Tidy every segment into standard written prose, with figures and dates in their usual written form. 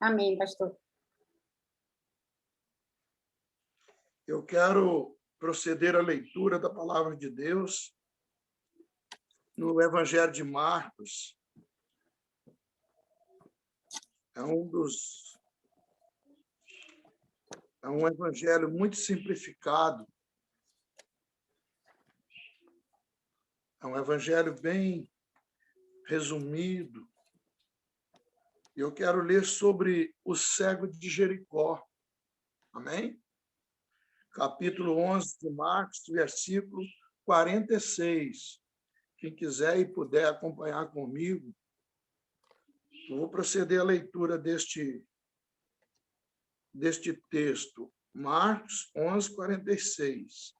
Amém, pastor. Eu quero proceder à leitura da palavra de Deus no Evangelho de Marcos. É um evangelho muito simplificado. É um evangelho bem resumido. Eu quero ler sobre o cego de Jericó. Amém? Capítulo 11 de Marcos, versículo 46. Quem quiser e puder acompanhar comigo, eu vou proceder à leitura deste texto. Marcos 11, 46.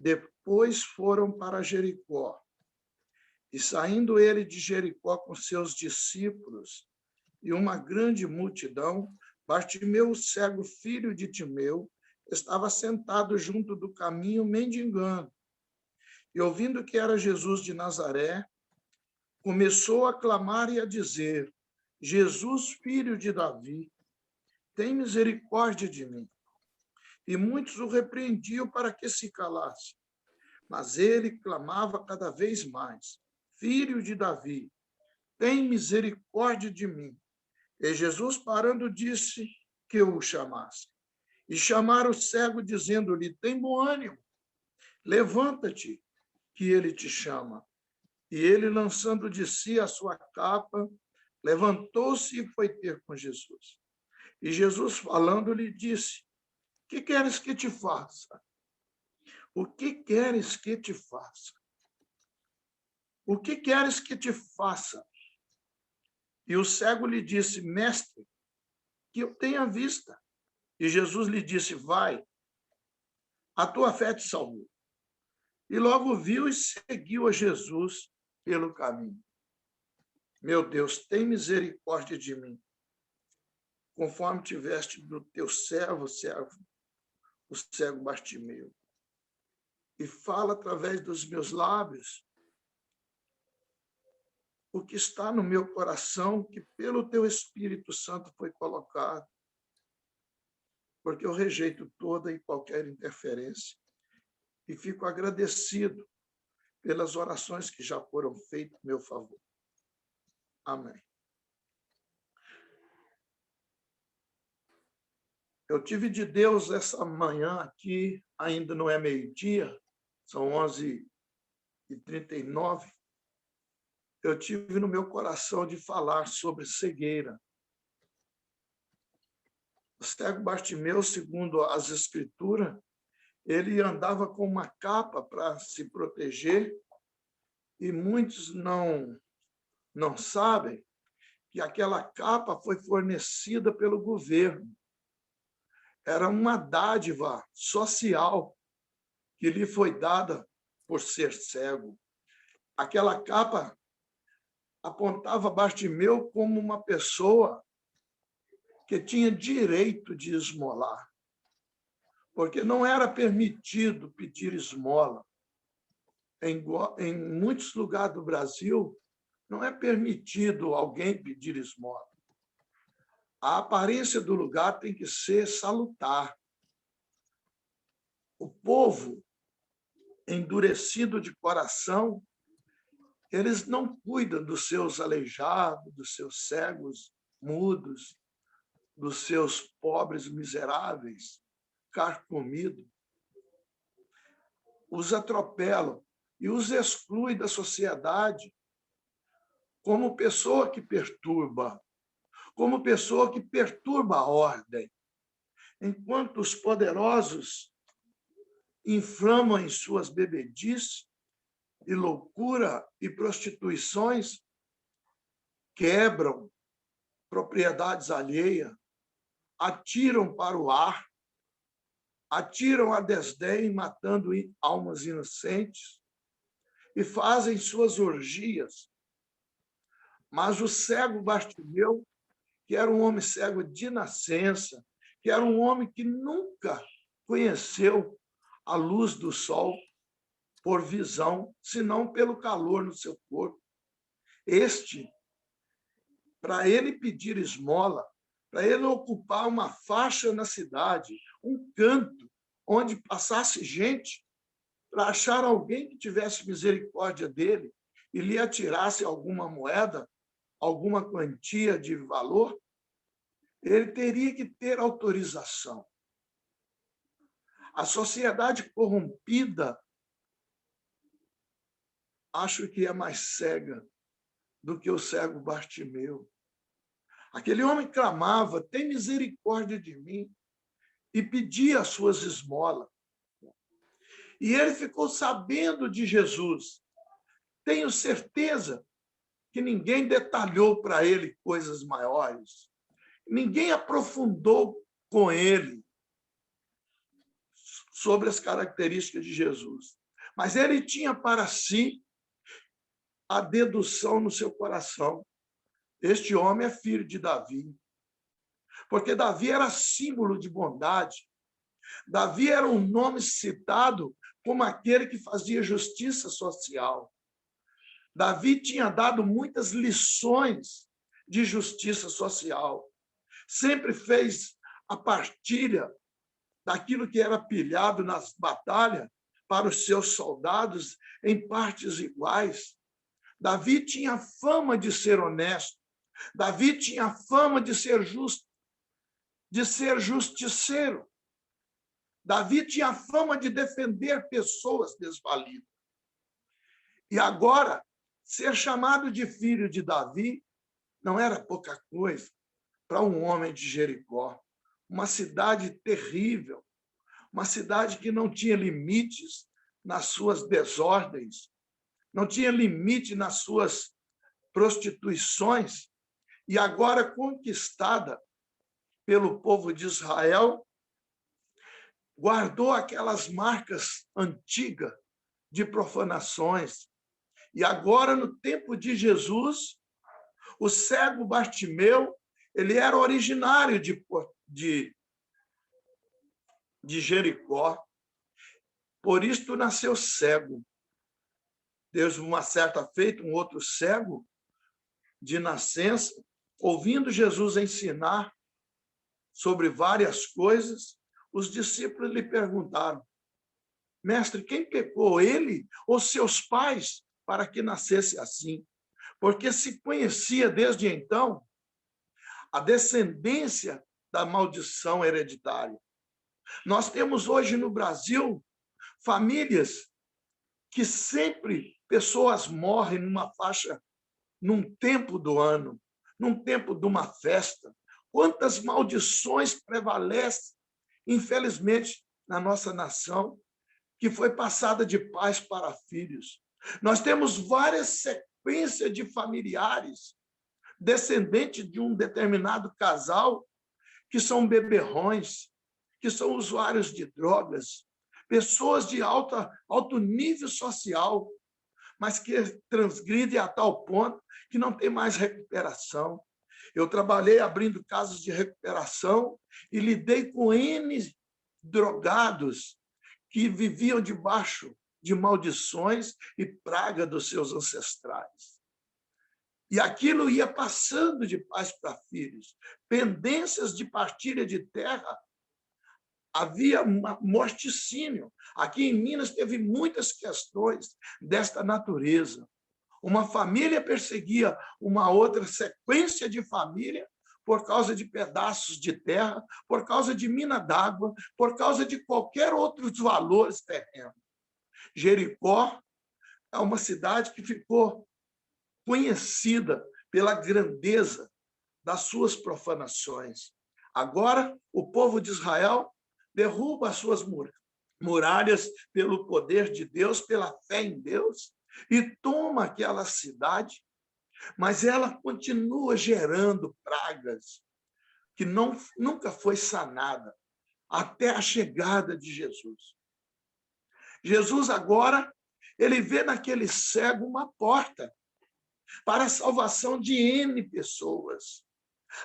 Depois foram para Jericó. E saindo ele de Jericó com seus discípulos e uma grande multidão, Bartimeu, cego, filho de Timeu, estava sentado junto do caminho, mendigando. E ouvindo que era Jesus de Nazaré, começou a clamar e a dizer: Jesus, filho de Davi, tem misericórdia de mim. E muitos o repreendiam para que se calasse. Mas ele clamava cada vez mais: Filho de Davi, tem misericórdia de mim. E Jesus, parando, disse que o chamasse. E chamaram o cego, dizendo-lhe: Tem bom ânimo, levanta-te, que ele te chama. E ele, lançando de si a sua capa, levantou-se e foi ter com Jesus. E Jesus, falando-lhe, disse: Que queres que te faça? O que queres que te faça? O que queres que te faça? E o cego lhe disse: Mestre, que eu tenha vista. E Jesus lhe disse: Vai, a tua fé te salvou. E logo viu e seguiu a Jesus pelo caminho. Meu Deus, tem misericórdia de mim, conforme tiveste do teu servo, o cego Bartimeu. E fala através dos meus lábios o que está no meu coração, que pelo teu Espírito Santo foi colocado, porque eu rejeito toda e qualquer interferência e fico agradecido pelas orações que já foram feitas em meu favor. Amém. Eu tive de Deus essa manhã aqui, ainda não é meio-dia, são 11h39. Eu tive no meu coração de falar sobre cegueira. O cego Bartimeu, segundo as Escrituras, ele andava com uma capa para se proteger, e muitos não sabem que aquela capa foi fornecida pelo governo. Era uma dádiva social que lhe foi dada por ser cego. Aquela capa apontava Bartimeu como uma pessoa que tinha direito de esmolar, porque não era permitido pedir esmola. Em muitos lugares do Brasil, não é permitido alguém pedir esmola. A aparência do lugar tem que ser salutar. O povo endurecido de coração, eles não cuidam dos seus aleijados, dos seus cegos, mudos, dos seus pobres miseráveis, carcomidos. Os atropelam e os excluem da sociedade como pessoa que perturba, como pessoa que perturba a ordem. Enquanto os poderosos inflamam em suas bebedices e loucura e prostituições, quebram propriedades alheias, atiram para o ar, atiram a desdém, matando almas inocentes, e fazem suas orgias. Mas o cego Bartimeu, que era um homem cego de nascença, que era um homem que nunca conheceu a luz do sol por visão, senão pelo calor no seu corpo. Para ele pedir esmola, para ele ocupar uma faixa na cidade, um canto, onde passasse gente, para achar alguém que tivesse misericórdia dele e lhe atirasse alguma moeda, alguma quantia de valor, ele teria que ter autorização. A sociedade corrompida, acho que é mais cega do que o cego Bartimeu. Aquele homem clamava: tem misericórdia de mim, e pedia as suas esmolas. E ele ficou sabendo de Jesus. Tenho certeza que ninguém detalhou para ele coisas maiores. Ninguém aprofundou com ele sobre as características de Jesus. Mas ele tinha para si a dedução no seu coração. Este homem é filho de Davi. Porque Davi era símbolo de bondade. Davi era um nome citado como aquele que fazia justiça social. Davi tinha dado muitas lições de justiça social. Sempre fez a partilha daquilo que era pilhado nas batalhas para os seus soldados em partes iguais. Davi tinha fama de ser honesto. Davi tinha fama de ser justo, de ser justiceiro. Davi tinha fama de defender pessoas desvalidas. E agora, ser chamado de filho de Davi não era pouca coisa para um homem de Jericó, uma cidade terrível, uma cidade que não tinha limites nas suas desordens, não tinha limite nas suas prostituições, e agora conquistada pelo povo de Israel, guardou aquelas marcas antigas de profanações. E agora, no tempo de Jesus, o cego Bartimeu, ele era originário de Jericó. Por isto nasceu cego. Deus, uma certa feita, um outro cego de nascença, ouvindo Jesus ensinar sobre várias coisas, os discípulos lhe perguntaram: mestre, quem pecou, ele ou seus pais, para que nascesse assim? Porque se conhecia desde então a descendência da maldição hereditária. Nós temos hoje no Brasil famílias que sempre pessoas morrem numa faixa, num tempo do ano, num tempo de uma festa. Quantas maldições prevalecem, infelizmente, na nossa nação, que foi passada de pais para filhos. Nós temos várias sequências de familiares, descendentes de um determinado casal, que são beberrões, que são usuários de drogas, pessoas de alto nível social, mas que transgridem a tal ponto que não tem mais recuperação. Eu trabalhei abrindo casas de recuperação e lidei com N drogados que viviam debaixo de maldições e praga dos seus ancestrais. E aquilo ia passando de pais para filhos. Pendências de partilha de terra, havia morticínio. Aqui em Minas teve muitas questões desta natureza. Uma família perseguia uma outra sequência de família por causa de pedaços de terra, por causa de mina d'água, por causa de qualquer outros valores terrenos. Jericó é uma cidade que ficou conhecida pela grandeza das suas profanações. Agora, o povo de Israel derruba as suas muralhas pelo poder de Deus, pela fé em Deus, e toma aquela cidade, mas ela continua gerando pragas que nunca foi sanada até a chegada de Jesus. Jesus agora, ele vê naquele cego uma porta para a salvação de N pessoas.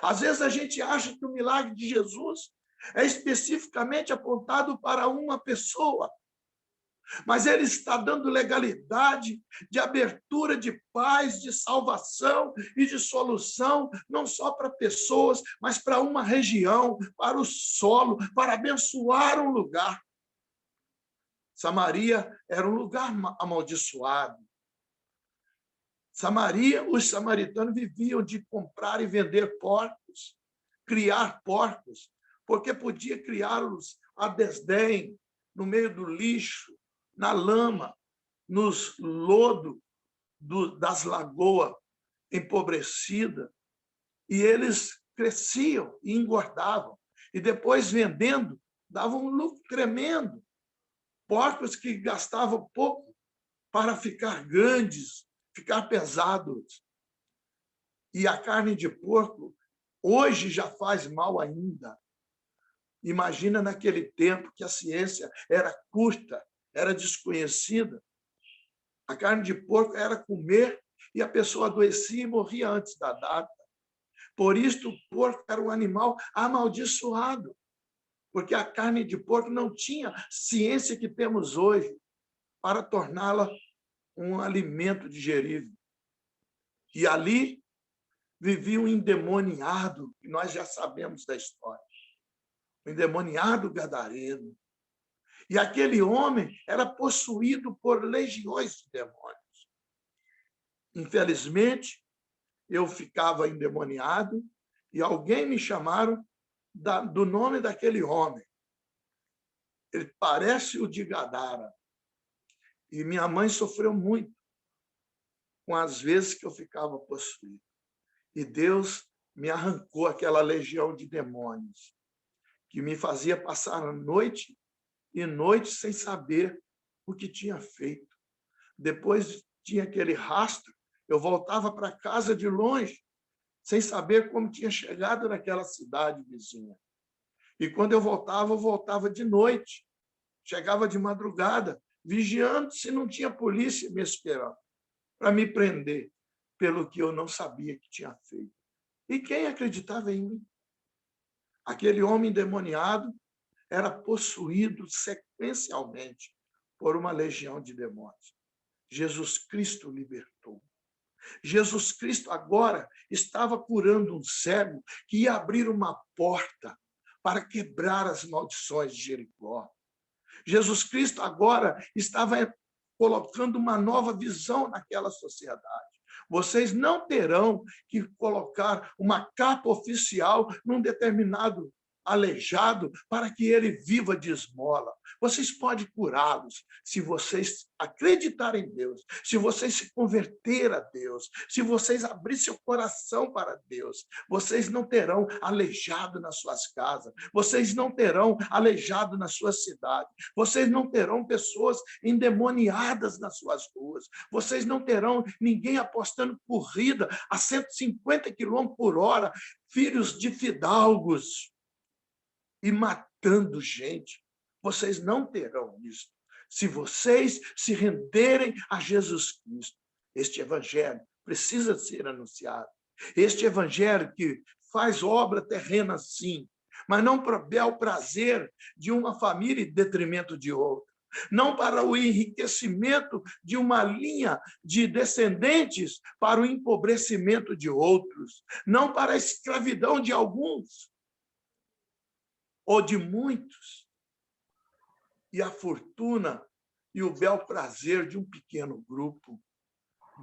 Às vezes a gente acha que o milagre de Jesus é especificamente apontado para uma pessoa. mas ele está dando legalidade de abertura de paz, de salvação e de solução, não só para pessoas, mas para uma região, para o solo, para abençoar um lugar. Samaria era um lugar amaldiçoado. Samaria, os samaritanos viviam de comprar e vender porcos, criar porcos, porque podia criá-los a desdém, no meio do lixo, na lama, nos lodo das lagoas empobrecidas, e eles cresciam e engordavam, e depois, vendendo, davam um lucro tremendo. Porcos que gastavam pouco para ficar grandes, ficar pesados. E a carne de porco, hoje, já faz mal ainda. Imagina naquele tempo que a ciência era curta, era desconhecida. A carne de porco era comer e a pessoa adoecia e morria antes da data. Por isso, o porco era um animal amaldiçoado, porque a carne de porco não tinha ciência que temos hoje para torná-la um alimento digerível. E ali vivia um endemoniado, que nós já sabemos da história, o endemoniado gadareno. E aquele homem era possuído por legiões de demônios. Infelizmente, eu ficava endemoniado e alguém me chamaram do nome daquele homem. Ele parece o de Gadara. E minha mãe sofreu muito com as vezes que eu ficava possuído. E Deus me arrancou aquela legião de demônios que me fazia passar noite e noite sem saber o que tinha feito. Depois tinha aquele rastro, eu voltava para casa de longe, sem saber como tinha chegado naquela cidade vizinha. E quando eu voltava de noite, chegava de madrugada, vigiando se não tinha polícia me esperando para me prender pelo que eu não sabia que tinha feito. E quem acreditava em mim? Aquele homem endemoniado era possuído sequencialmente por uma legião de demônios. Jesus Cristo libertou. Jesus Cristo agora estava curando um cego que ia abrir uma porta para quebrar as maldições de Jericó. Jesus Cristo agora estava colocando uma nova visão naquela sociedade. Vocês não terão que colocar uma capa oficial num determinado aleijado para que ele viva de esmola. Vocês podem curá-los se vocês acreditarem em Deus, se vocês se converter a Deus, se vocês abrir seu coração para Deus. Vocês não terão aleijado nas suas casas, vocês não terão aleijado na sua cidade, vocês não terão pessoas endemoniadas nas suas ruas, vocês não terão ninguém apostando corrida a 150 km por hora, filhos de fidalgos, e matando gente. Vocês não terão isso se vocês se renderem a Jesus Cristo. Este evangelho precisa ser anunciado. Este evangelho que faz obra terrena, sim, mas não para o prazer de uma família em detrimento de outra. Não para o enriquecimento de uma linha de descendentes para o empobrecimento de outros. Não para a escravidão de alguns ou de muitos, e a fortuna e o bel prazer de um pequeno grupo.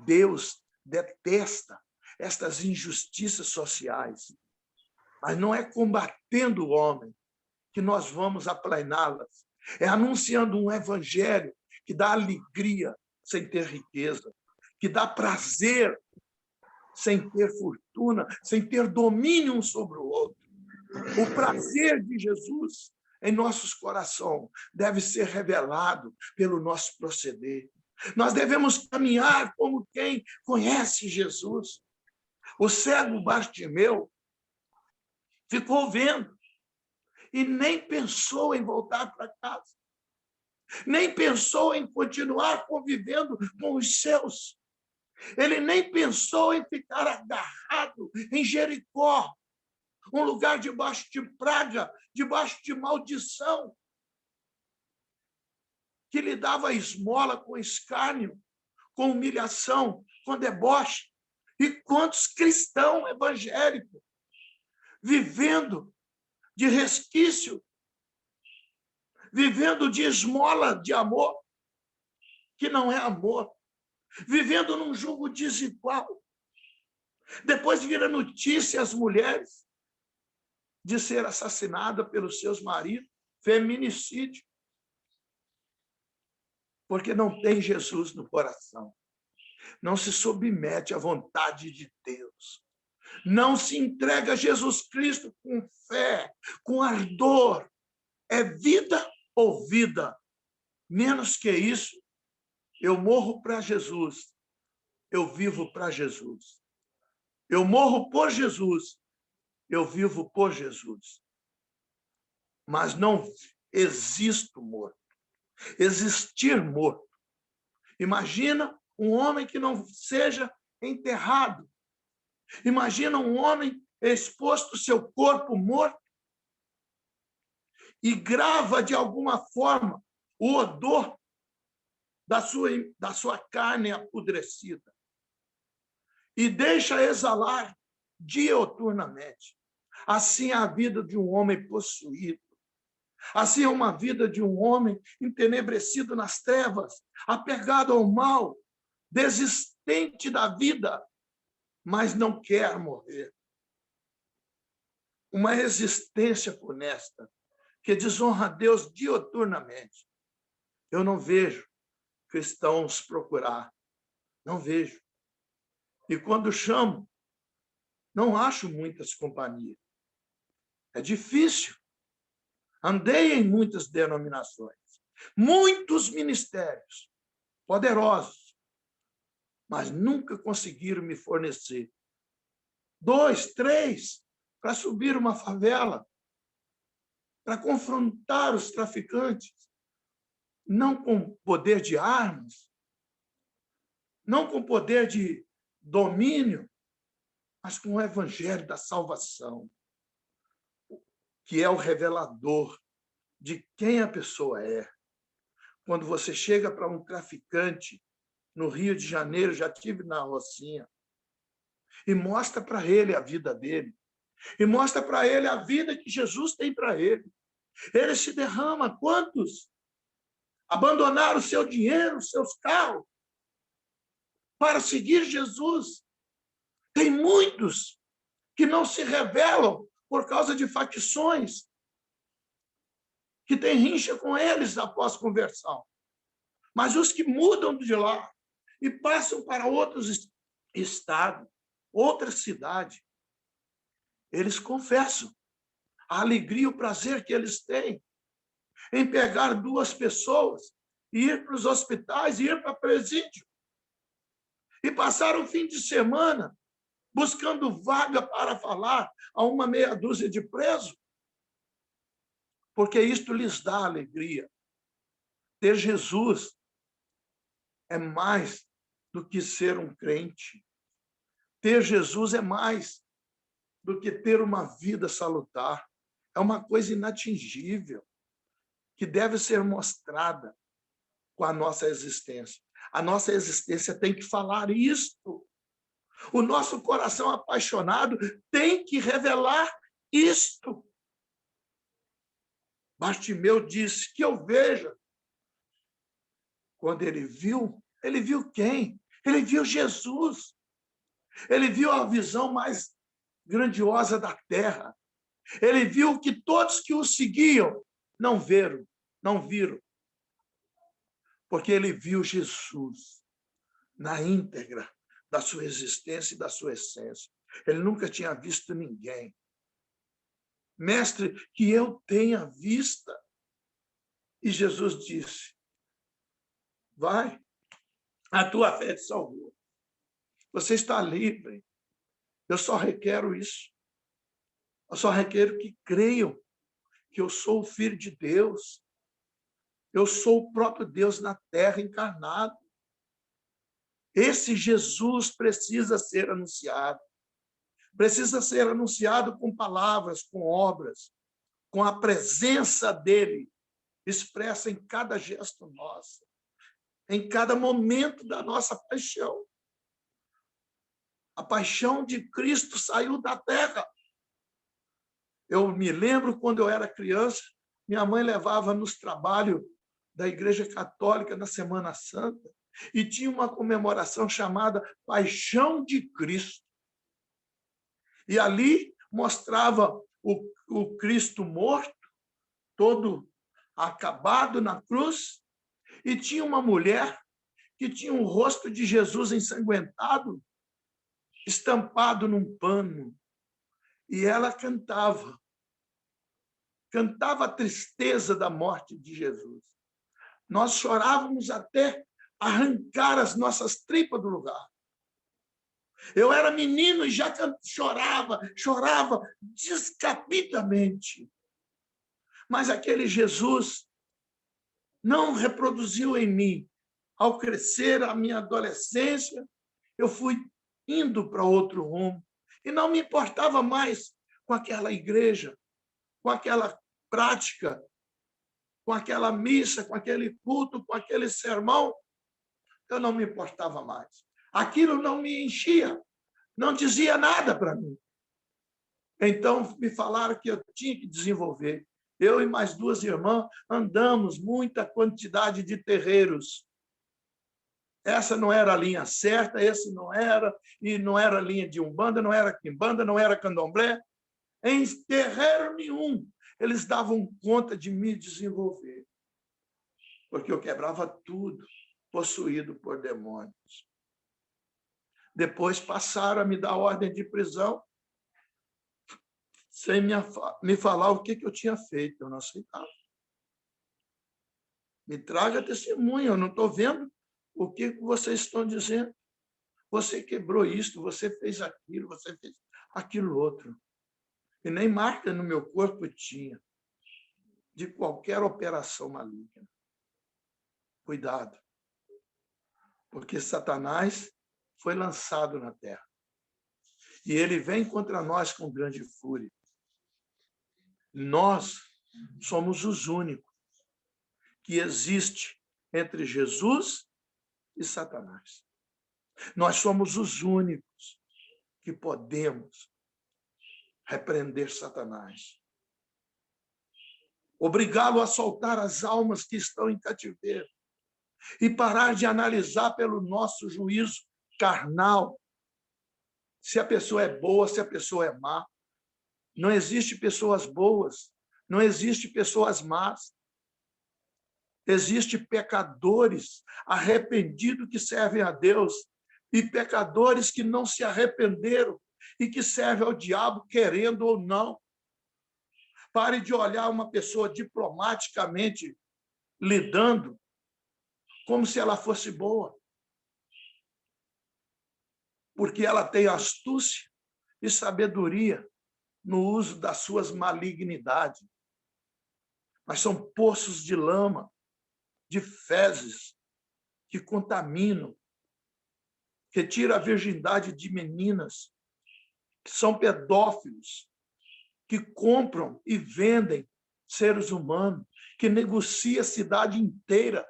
Deus detesta estas injustiças sociais, mas não é combatendo o homem que nós vamos aplaná-las, é anunciando um evangelho que dá alegria sem ter riqueza, que dá prazer sem ter fortuna, sem ter domínio um sobre o outro. O prazer de Jesus em nossos corações deve ser revelado pelo nosso proceder. Nós devemos caminhar como quem conhece Jesus. O cego Bartimeu ficou vendo e nem pensou em voltar para casa, nem pensou em continuar convivendo com os seus. Ele nem pensou em ficar agarrado em Jericó, um lugar debaixo de praga, debaixo de maldição. que lhe dava esmola com escárnio, com humilhação, com deboche. E quantos cristãos evangélicos vivendo de resquício, vivendo de esmola de amor, que não é amor, vivendo num jugo desigual. Depois vira notícia as mulheres de ser assassinada pelos seus maridos, feminicídio, porque não tem Jesus no coração, não se submete à vontade de Deus, não se entrega a Jesus Cristo com fé, com ardor. É vida ou vida. Menos que isso, eu morro para Jesus, eu vivo para Jesus. Eu morro por Jesus, eu vivo por Jesus. Mas não existo morto. Existir morto. Imagina um homem que não seja enterrado. Imagina um homem exposto seu corpo morto e grava de alguma forma o odor da sua carne apodrecida e deixa exalar dioturnamente. Assim é a vida de um homem possuído. Assim é uma vida de um homem entenebrecido nas trevas, apegado ao mal, desistente da vida, mas não quer morrer. Uma existência funesta que desonra a Deus dioturnamente. Eu não vejo cristãos procurar, não vejo. E quando chamo, não acho muitas companhias. É difícil. Andei em muitas denominações, muitos ministérios poderosos, mas nunca conseguiram me fornecer 2, 3 para subir uma favela, para confrontar os traficantes, não com poder de armas, não com poder de domínio, mas com o evangelho da salvação, que é o revelador de quem a pessoa é. Quando você chega para um traficante no Rio de Janeiro, já tive na Rocinha, e mostra para ele a vida dele, e mostra para ele a vida que Jesus tem para ele. Ele se derrama. Quantos abandonaram o seu dinheiro, os seus carros, para seguir Jesus? Tem muitos que não se revelam por causa de facções, que tem rincha com eles após conversão. Mas os que mudam de lá e passam para outros estados, outra cidade, eles confessam a alegria e o prazer que eles têm em pegar 2 pessoas e ir para os hospitais, e ir para presídio, e passar o fim de semana buscando vaga para falar a uma meia dúzia de presos, porque isto lhes dá alegria. Ter Jesus é mais do que ser um crente. Ter Jesus é mais do que ter uma vida salutar. É uma coisa inatingível, que deve ser mostrada com a nossa existência. A nossa existência tem que falar isto. O nosso coração apaixonado tem que revelar isto. Bartimeu disse que eu veja. Quando ele viu quem? Ele viu Jesus. Ele viu a visão mais grandiosa da terra. Ele viu que todos que o seguiam não viram. Porque ele viu Jesus na íntegra da sua existência e da sua essência. Ele nunca tinha visto ninguém. Mestre, que eu tenha vista. E Jesus disse, vai, a tua fé te salvou. Você está livre. Eu só requero isso. Eu só requero que creiam que eu sou o Filho de Deus. Eu sou o próprio Deus na terra encarnado. Esse Jesus precisa ser anunciado. Precisa ser anunciado com palavras, com obras, com a presença dele expressa em cada gesto nosso, em cada momento da nossa paixão. A paixão de Cristo saiu da terra. Eu me lembro quando eu era criança, minha mãe levava nos trabalhos da Igreja Católica na Semana Santa e tinha uma comemoração chamada Paixão de Cristo. E ali mostrava o Cristo morto, todo acabado na cruz, e tinha uma mulher que tinha o rosto de Jesus ensanguentado, estampado num pano, e ela cantava a tristeza da morte de Jesus. Nós chorávamos até arrancar as nossas tripas do lugar. Eu era menino e já chorava descapidamente. Mas aquele Jesus não reproduziu em mim. Ao crescer, a minha adolescência, eu fui indo para outro rumo. E não me importava mais com aquela igreja, com aquela prática, com aquela missa, com aquele culto, com aquele sermão. Eu não me importava mais. Aquilo não me enchia, não dizia nada para mim. Então, me falaram que eu tinha que desenvolver. Eu e mais 2 irmãs andamos muita quantidade de terreiros. Essa não era a linha certa, esse não era, e não era a linha de Umbanda, não era Quimbanda, não era Candomblé. Em terreiro nenhum, eles davam conta de me desenvolver, porque eu quebrava tudo, possuído por demônios. Depois passaram a me dar ordem de prisão, sem me falar o que eu tinha feito. Eu não aceitava. Me traga testemunha, eu não estou vendo o que vocês estão dizendo. Você quebrou isto, você fez aquilo, você fez aquilo outro. E nem marca no meu corpo tinha de qualquer operação maligna. Cuidado, porque Satanás foi lançado na terra. E ele vem contra nós com grande fúria. Nós somos os únicos que existe entre Jesus e Satanás. Nós somos os únicos que podemos repreender Satanás. Obrigá-lo a soltar as almas que estão em cativeiro e parar de analisar pelo nosso juízo carnal se a pessoa é boa, se a pessoa é má. Não existe pessoas boas, não existe pessoas más. Existem pecadores arrependidos que servem a Deus e pecadores que não se arrependeram e que servem ao diabo, querendo ou não. Pare de olhar uma pessoa diplomaticamente lidando como se ela fosse boa, porque ela tem astúcia e sabedoria no uso das suas malignidades. Mas são poços de lama, de fezes, que contaminam, que tiram a virgindade de meninas, que são pedófilos, que compram e vendem seres humanos, que negocia a cidade inteira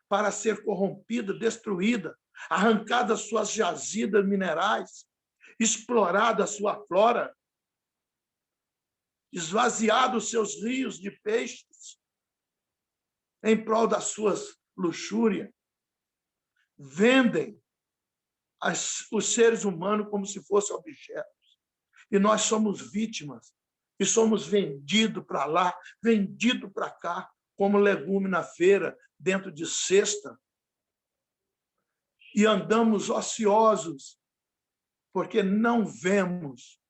para ser corrompida, destruída, arrancada suas jazidas minerais, explorada a sua flora, esvaziado os seus rios de peixes em prol das suas luxúrias. Vendem os seres humanos como se fossem objetos. E nós somos vítimas e somos vendidos para lá, vendidos para cá, como legume na feira, dentro de cesta. E andamos ociosos, porque não vemos.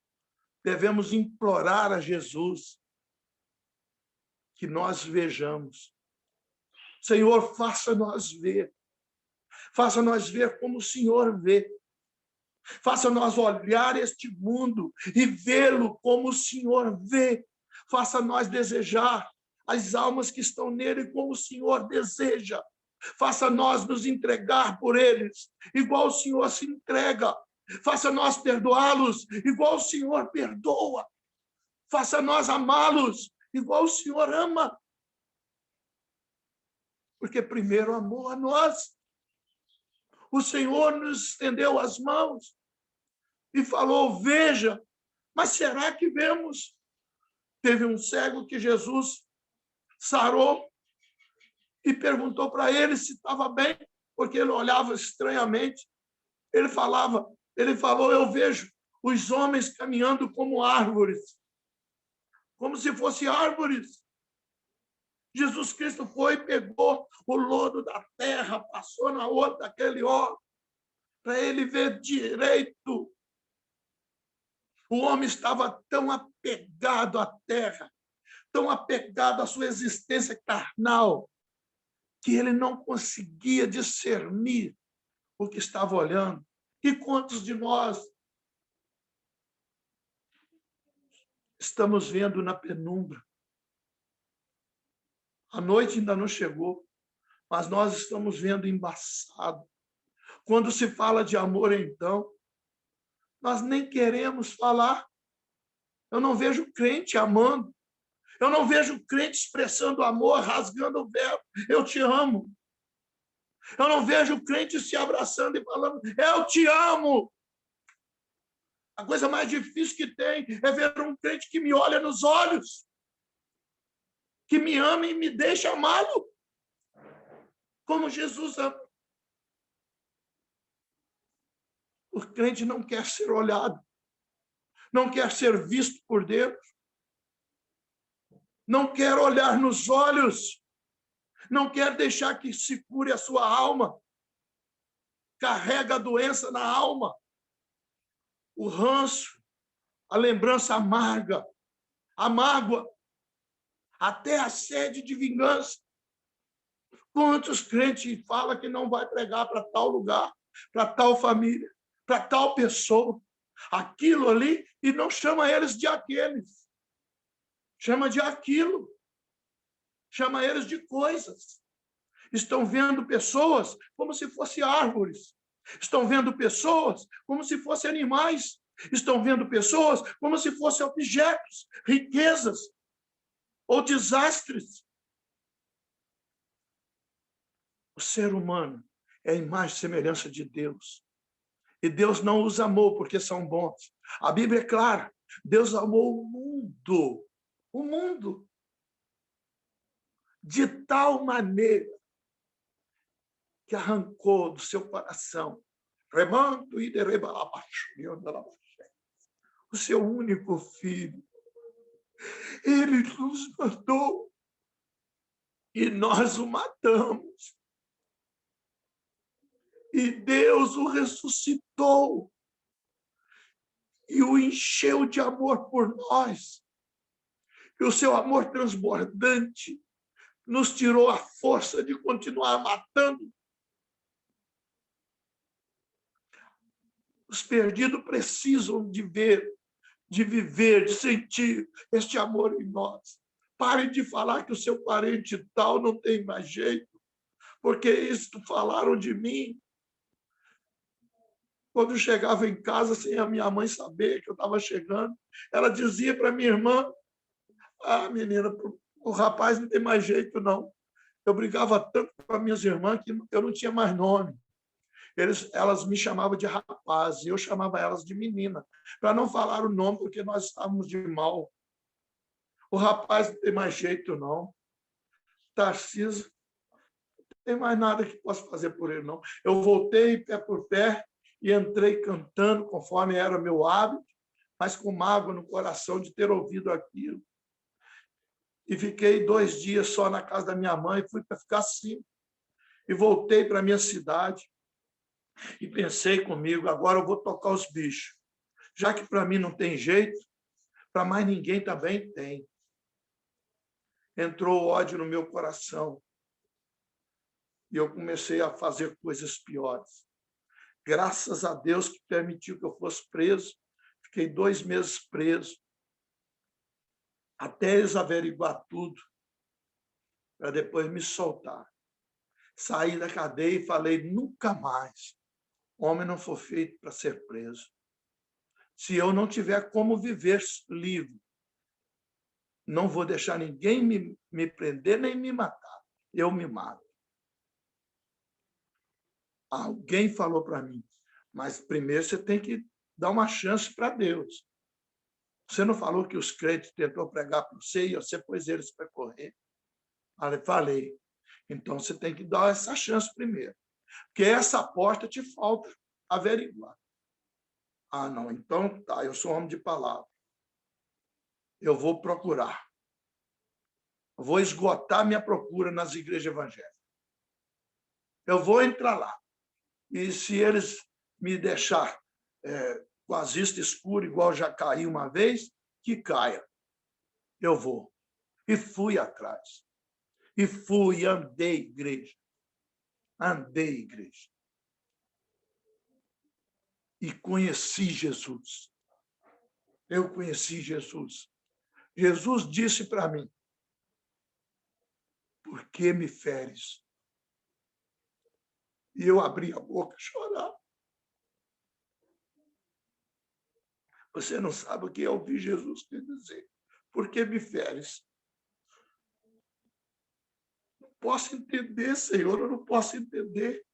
Devemos implorar a Jesus que nós vejamos. Senhor, faça-nos ver. Faça-nos ver como o Senhor vê. Faça-nos olhar este mundo e vê-lo como o Senhor vê. Faça-nos desejar as almas que estão nele como o Senhor deseja. Faça-nos nos entregar por eles, igual o Senhor se entrega. Faça-nos perdoá-los, igual o Senhor perdoa. Faça-nos amá-los, igual o Senhor ama. porque primeiro amou a nós. O Senhor nos estendeu as mãos e falou, veja, mas será que vemos? Teve um cego que Jesus sarou e perguntou para ele se estava bem, porque ele olhava estranhamente. Ele falou, eu vejo os homens caminhando como árvores, como se fossem árvores. Jesus Cristo foi, pegou o lodo da terra, passou na outra daquele óleo, para ele ver direito. O homem estava tão apegado à terra, tão apegado à sua existência carnal, que ele não conseguia discernir o que estava olhando. E quantos de nós estamos vendo na penumbra? A noite ainda não chegou, mas nós estamos vendo embaçado. Quando se fala de amor, então, nós nem queremos falar. Eu não vejo crente amando. Eu não vejo crente expressando amor, rasgando o verbo, eu te amo. Eu não vejo crente se abraçando e falando, eu te amo. A coisa mais difícil que tem é ver um crente que me olha nos olhos, que me ama e me deixa amá-lo, como Jesus ama. O crente não quer ser olhado, não quer ser visto por Deus, não quer olhar nos olhos, não quer deixar que se cure a sua alma, carrega a doença na alma, o ranço, a lembrança amarga, a mágoa, até a sede de vingança. Quantos crentes falam que não vai pregar para tal lugar, para tal família, para tal pessoa, aquilo ali, e não chama eles de aqueles, chama de aquilo, chama eles de coisas. Estão vendo pessoas como se fossem árvores, estão vendo pessoas como se fossem animais, estão vendo pessoas como se fossem objetos, riquezas ou desastres. O ser humano é a imagem e semelhança de Deus. E Deus não os amou porque são bons. A Bíblia é clara. Deus amou o mundo, de tal maneira que arrancou do seu coração o seu único filho. Ele nos mandou e nós o matamos. E Deus o ressuscitou e o encheu de amor por nós. E o seu amor transbordante nos tirou a força de continuar matando. Os perdidos precisam de ver, de viver, de sentir este amor em nós. Parem de falar que o seu parente tal não tem mais jeito, porque isto falaram de mim. Quando chegava em casa, sem a minha mãe saber que eu estava chegando, ela dizia para minha irmã, menina, o rapaz não tem mais jeito, não. Eu brigava tanto com as minhas irmãs que eu não tinha mais nome. Elas me chamavam de rapaz, e eu chamava elas de menina, para não falar o nome, porque nós estávamos de mal. O rapaz não tem mais jeito, não. Tarcísio, não tem mais nada que possa fazer por ele, não. Eu voltei pé por pé e entrei cantando, conforme era meu hábito, mas com mágoa no coração de ter ouvido aquilo. E fiquei 2 dias só na casa da minha mãe, fui para ficar assim. E voltei para a minha cidade. E pensei comigo, agora eu vou tocar os bichos. Já que para mim não tem jeito, para mais ninguém também tem. Entrou ódio no meu coração. E eu comecei a fazer coisas piores. Graças a Deus que permitiu que eu fosse preso. Fiquei 2 meses preso. Até eles averiguar tudo. Para depois me soltar. Saí da cadeia e falei, nunca mais. Homem não foi feito para ser preso. Se eu não tiver como viver livre, não vou deixar ninguém me prender nem me matar. Eu me mato. Alguém falou para mim, mas primeiro você tem que dar uma chance para Deus. Você não falou que os crentes tentou pregar para você e você pôs eles para correr? Falei. Então você tem que dar essa chance primeiro. Porque essa porta te falta averiguar. Não, então tá, eu sou homem de palavra. Eu vou procurar. Eu vou esgotar minha procura nas igrejas evangélicas. Eu vou entrar lá. E se eles me deixar com as vistas escuras, igual já caí uma vez, que caia. Eu vou. E fui atrás. E fui, andei igreja. Andei igreja. E conheci Jesus. Eu conheci Jesus. Jesus disse para mim, por que me feres? E eu abri a boca a chorar. Você não sabe o que eu ouvi Jesus te dizer. Por que me feres? Não posso entender, Senhor, eu não posso entender.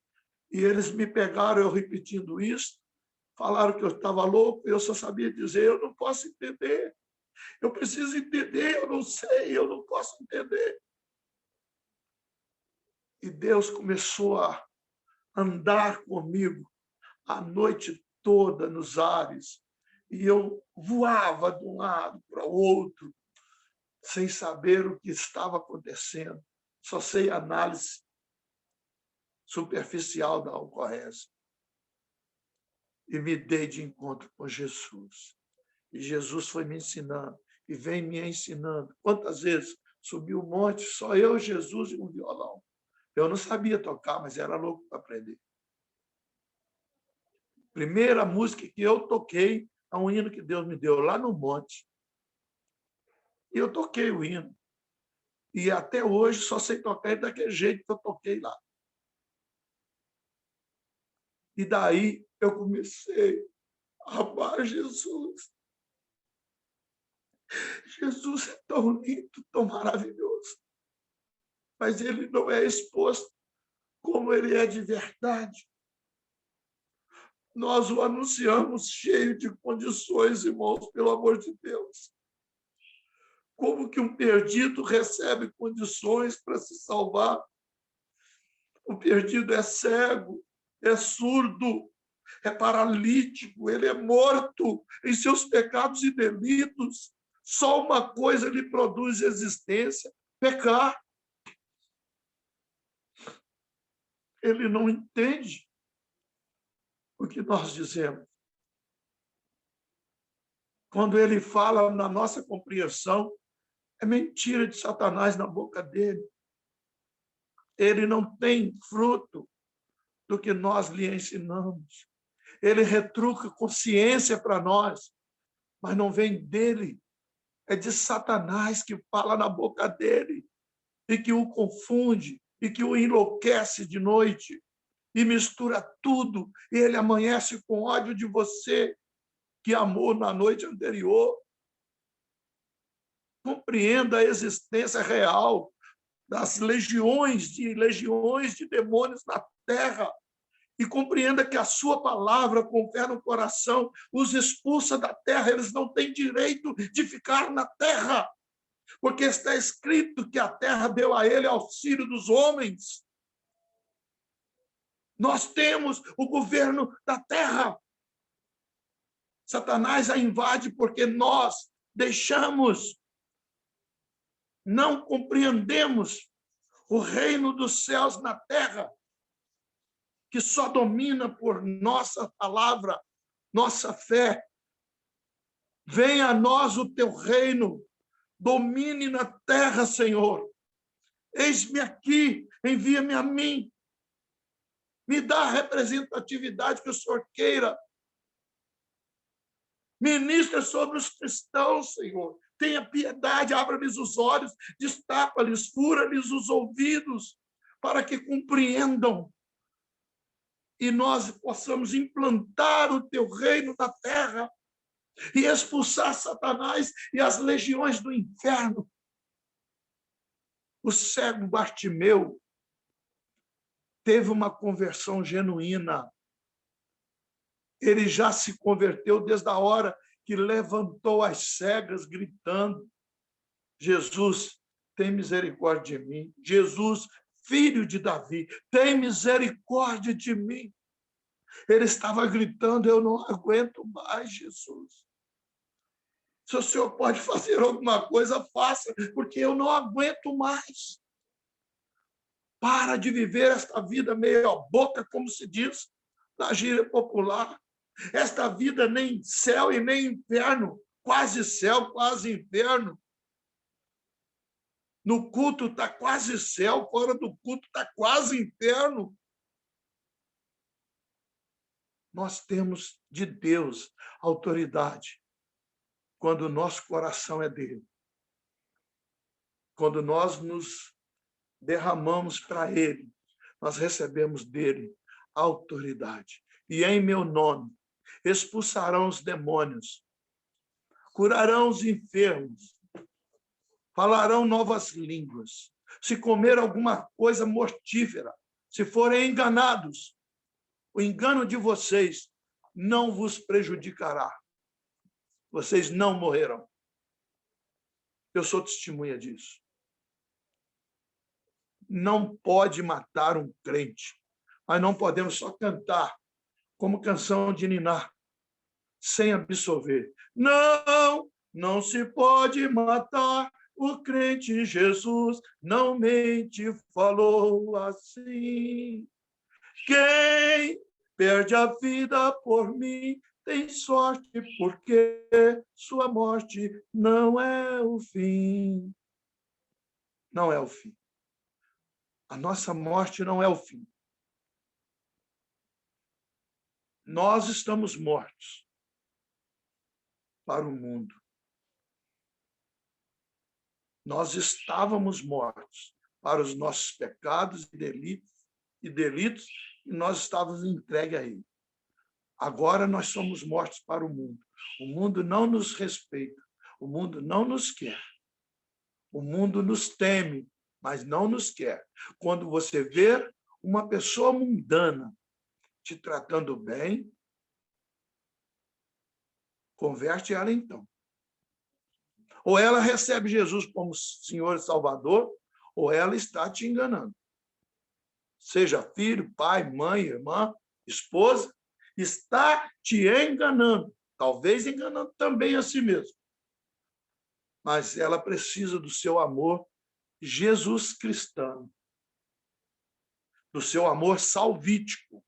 E eles me pegaram, eu repetindo isso, falaram que eu estava louco, eu só sabia dizer, eu não posso entender. Eu preciso entender, eu não sei, eu não posso entender. E Deus começou a andar comigo a noite toda nos ares. E eu voava de um lado para o outro, sem saber o que estava acontecendo. Só sei a análise superficial da ocorrência. E me dei de encontro com Jesus. E Jesus foi me ensinando, e vem me ensinando. Quantas vezes subi o monte, só eu, Jesus e um violão. Eu não sabia tocar, mas era louco para aprender. Primeira música que eu toquei é um hino que Deus me deu lá no monte. E eu toquei o hino. E até hoje só sei tocar daquele jeito que eu toquei lá. E daí eu comecei a amar Jesus. Jesus é tão lindo, tão maravilhoso. Mas ele não é exposto como ele é de verdade. Nós o anunciamos cheio de condições, irmãos, pelo amor de Deus. Como que um perdido recebe condições para se salvar? O perdido é cego, é surdo, é paralítico, ele é morto em seus pecados e delitos. Só uma coisa lhe produz existência: pecar. Ele não entende o que nós dizemos. Quando ele fala na nossa compreensão, é mentira de Satanás na boca dele. Ele não tem fruto do que nós lhe ensinamos. Ele retruca consciência para nós, mas não vem dele. É de Satanás que fala na boca dele e que o confunde e que o enlouquece de noite e mistura tudo. E ele amanhece com ódio de você que amou na noite anterior. Compreenda a existência real das legiões de demônios na terra e compreenda que a sua palavra, com fé no coração, os expulsa da terra. Eles não têm direito de ficar na terra, porque está escrito que a terra deu a ele auxílio dos homens. Nós temos o governo da terra. Satanás a invade porque nós deixamos, não compreendemos o reino dos céus na terra, que só domina por nossa palavra, nossa fé. Venha a nós o teu reino, domine na terra, Senhor. Eis-me aqui, envia-me a mim. Me dá a representatividade que o Senhor queira. Ministra sobre os cristãos, Senhor. Tenha piedade, abra-lhes os olhos, destapa-lhes, fura-lhes os ouvidos, para que compreendam e nós possamos implantar o teu reino na terra e expulsar Satanás e as legiões do inferno. O cego Bartimeu, teve uma conversão genuína. Ele já se converteu desde a hora que levantou as cegas, gritando: Jesus, tem misericórdia de mim. Jesus, filho de Davi, tem misericórdia de mim. Ele estava gritando: eu não aguento mais, Jesus. Se o Senhor pode fazer alguma coisa, faça, porque eu não aguento mais. Para de viver esta vida meia boca, como se diz na gíria popular. Esta vida nem céu e nem inferno, quase céu, quase inferno. No culto está quase céu, fora do culto está quase inferno. Nós temos de Deus autoridade quando o nosso coração é dele. Quando nós nos derramamos para ele, nós recebemos dele autoridade. E em meu nome expulsarão os demônios, curarão os enfermos, falarão novas línguas. Se comer alguma coisa mortífera, se forem enganados, o engano de vocês não vos prejudicará. Vocês não morrerão. Eu sou testemunha disso. Não pode matar um crente, mas não podemos só cantar como canção de ninar, sem absolver. Não, não se pode matar o crente. Jesus não mente, falou assim. Quem perde a vida por mim tem sorte, porque sua morte não é o fim. Não é o fim. A nossa morte não é o fim. Nós estamos mortos para o mundo. Nós estávamos mortos para os nossos pecados e delitos, e nós estávamos entregues a ele. Agora nós somos mortos para o mundo. O mundo não nos respeita. O mundo não nos quer. O mundo nos teme, mas não nos quer. Quando você vê uma pessoa mundana te tratando bem, converte ela então. Ou ela recebe Jesus como Senhor e Salvador, ou ela está te enganando. Seja filho, pai, mãe, irmã, esposa, está te enganando. Talvez enganando também a si mesmo. Mas ela precisa do seu amor Jesus cristão, do seu amor salvítico.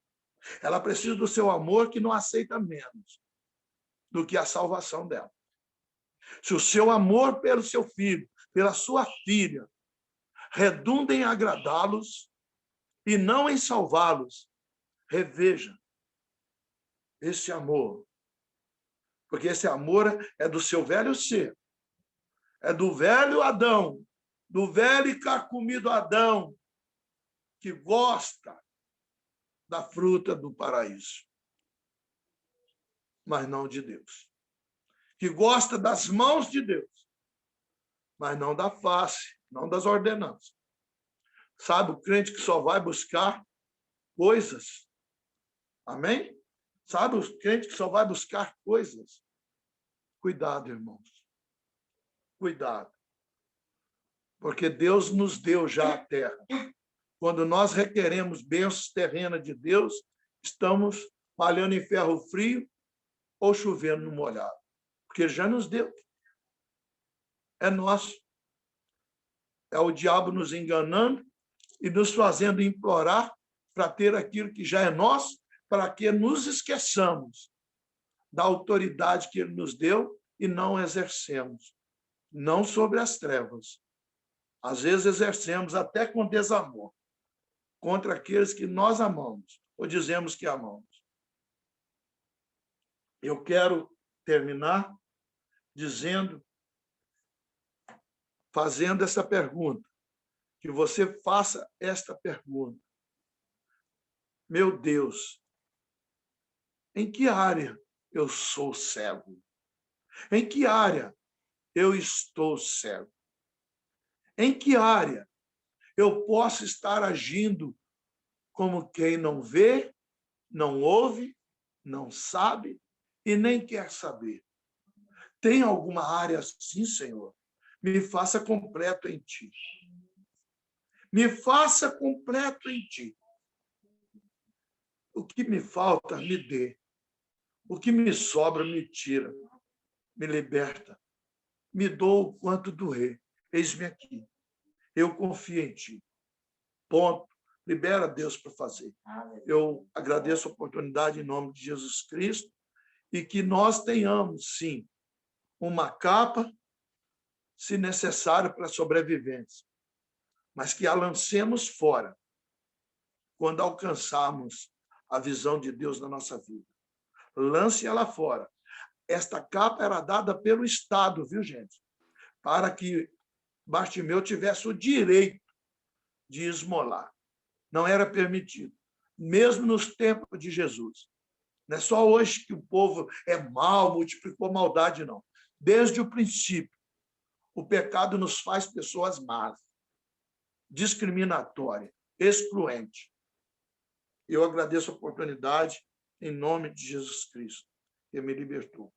Ela precisa do seu amor que não aceita menos do que a salvação dela. Se o seu amor pelo seu filho, pela sua filha, redunda em agradá-los e não em salvá-los, reveja esse amor. Porque esse amor é do seu velho ser, é do velho Adão, do velho e carcomido Adão, que gosta da fruta do paraíso, mas não de Deus. Que gosta das mãos de Deus, mas não da face, não das ordenanças. Sabe, o crente que só vai buscar coisas. Amém? Sabe, o crente que só vai buscar coisas. Cuidado, irmãos. Cuidado. Porque Deus nos deu já a terra. Quando nós requeremos bênçãos terrenas de Deus, estamos malhando em ferro frio ou chovendo no molhado. Porque Ele já nos deu. É nosso. É o diabo nos enganando e nos fazendo implorar para ter aquilo que já é nosso, para que nos esqueçamos da autoridade que Ele nos deu e não exercemos. Não sobre as trevas. Às vezes exercemos até com desamor contra aqueles que nós amamos, ou dizemos que amamos. Eu quero terminar fazendo essa pergunta, que você faça esta pergunta. Meu Deus, em que área eu sou cego? Em que área eu estou cego? Em que área eu posso estar agindo como quem não vê, não ouve, não sabe e nem quer saber. Tem alguma área assim, Senhor? Me faça completo em ti. Me faça completo em ti. O que me falta, me dê. O que me sobra, me tira. Me liberta. Me dou o quanto doer. Eis-me aqui. Eu confio em ti. Ponto. Libera Deus para fazer. Eu agradeço a oportunidade em nome de Jesus Cristo e que nós tenhamos, sim, uma capa, se necessário, para a sobrevivência, mas que a lancemos fora quando alcançarmos a visão de Deus na nossa vida. Lance ela fora. Esta capa era dada pelo Estado, viu, gente? Para que Bartimeu tivesse o direito de esmolar. Não era permitido, mesmo nos tempos de Jesus. Não é só hoje que o povo é mau, multiplicou maldade, não. Desde o princípio, o pecado nos faz pessoas más, discriminatórias, excluentes. Eu agradeço a oportunidade em nome de Jesus Cristo, que me libertou.